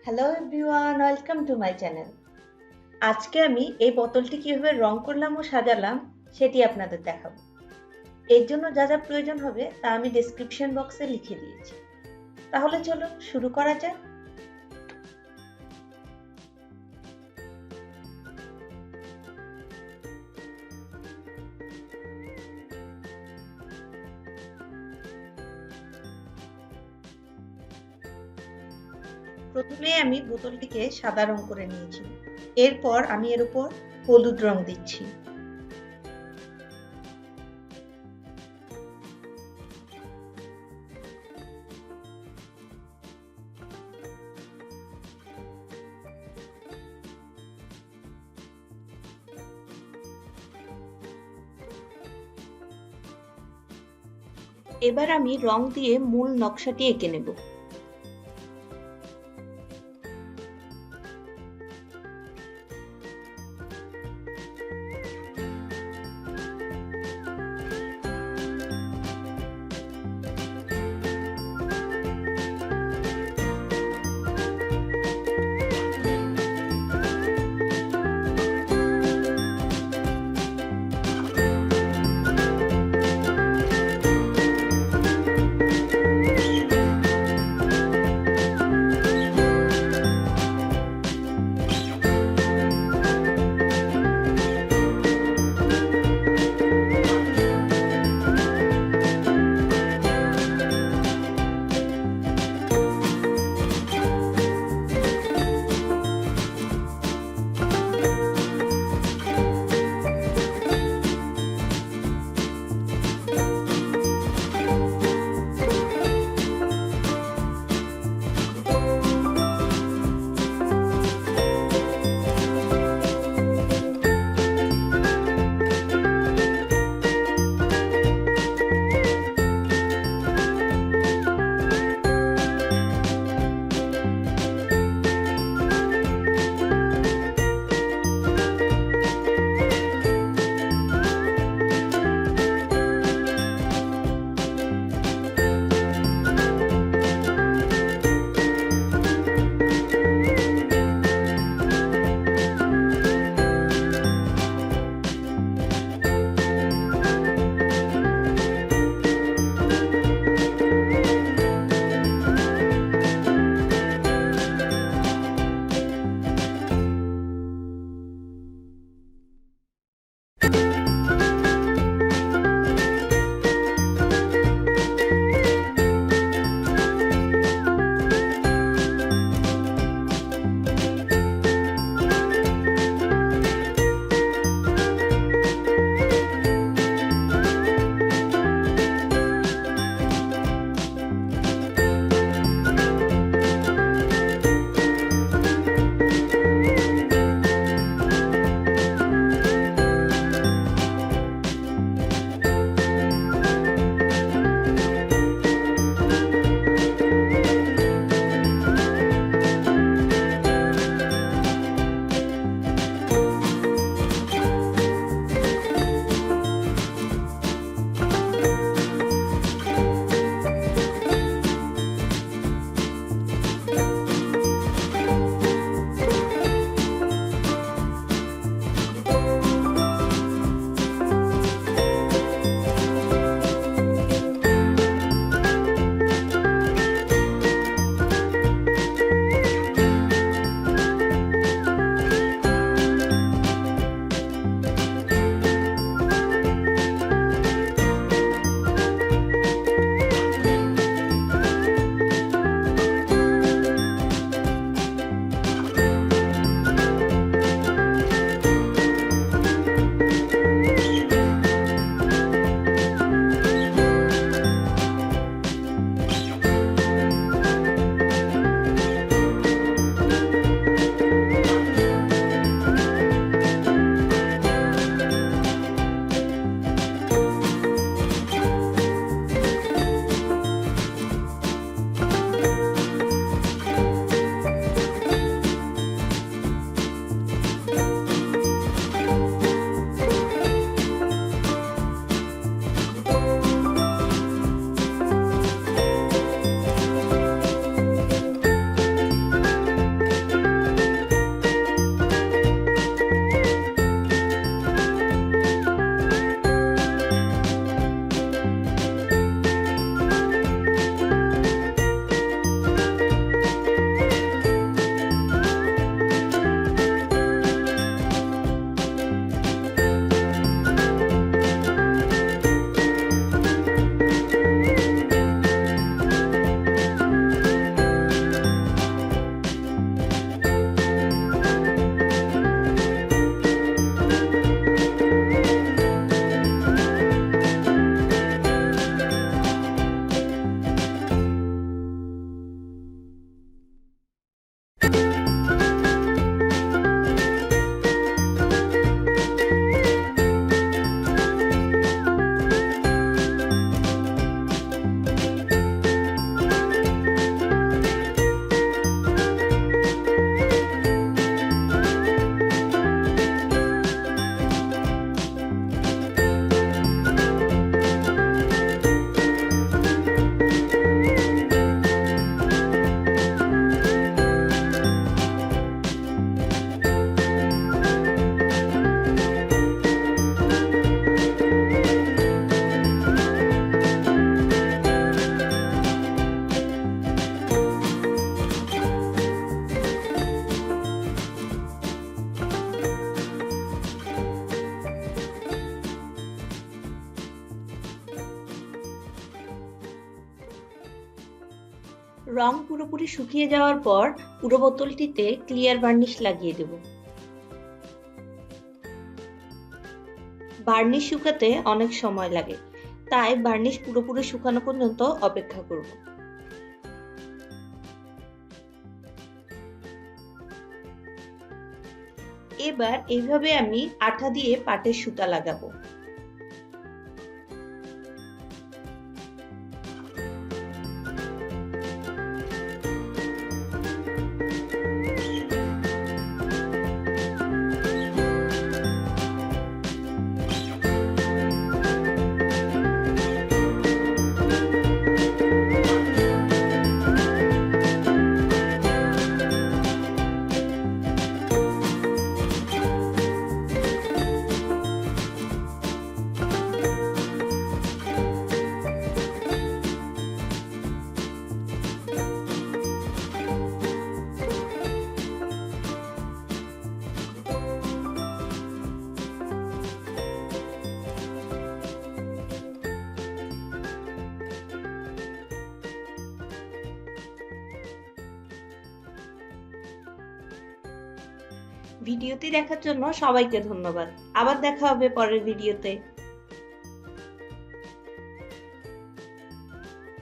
Hello everyone, welcome to my channel. আজকে আমি এই বোতলটি কিভাবে রং করলাম ও সাজালাম সেটি আপনাদের দেখাবো। এর জন্য যা যা প্রয়োজন হবে তা আমি ডেসক্রিপশন বক্সে লিখে দিয়েছি। তাহলে চলো শুরু করা যাক। প্রথমে আমি বোতলটিকে সাদা রং করে নিয়েছি। এরপর আমি এর উপর হলুদ রং দিচ্ছি। এবার আমি রং দিয়ে মূল নকশাটি এঁকে নেব। রং পুরোপুরি শুকিয়ে যাওয়ার পর পুরো বোতলটিতে ক্লিয়ার বার্নিশ লাগিয়ে দেব। বার্নিশ শুকাতে অনেক সময় লাগে, তাই বার্নিশ পুরোপুরি শুকানো পর্যন্ত অপেক্ষা করব। এবার এইভাবে আমি আঠা দিয়ে পাটের সুতা লাগাবো। ভিডিওটি দেখার জন্য সবাইকে ধন্যবাদ। আবার দেখা হবে পরের ভিডিওতে।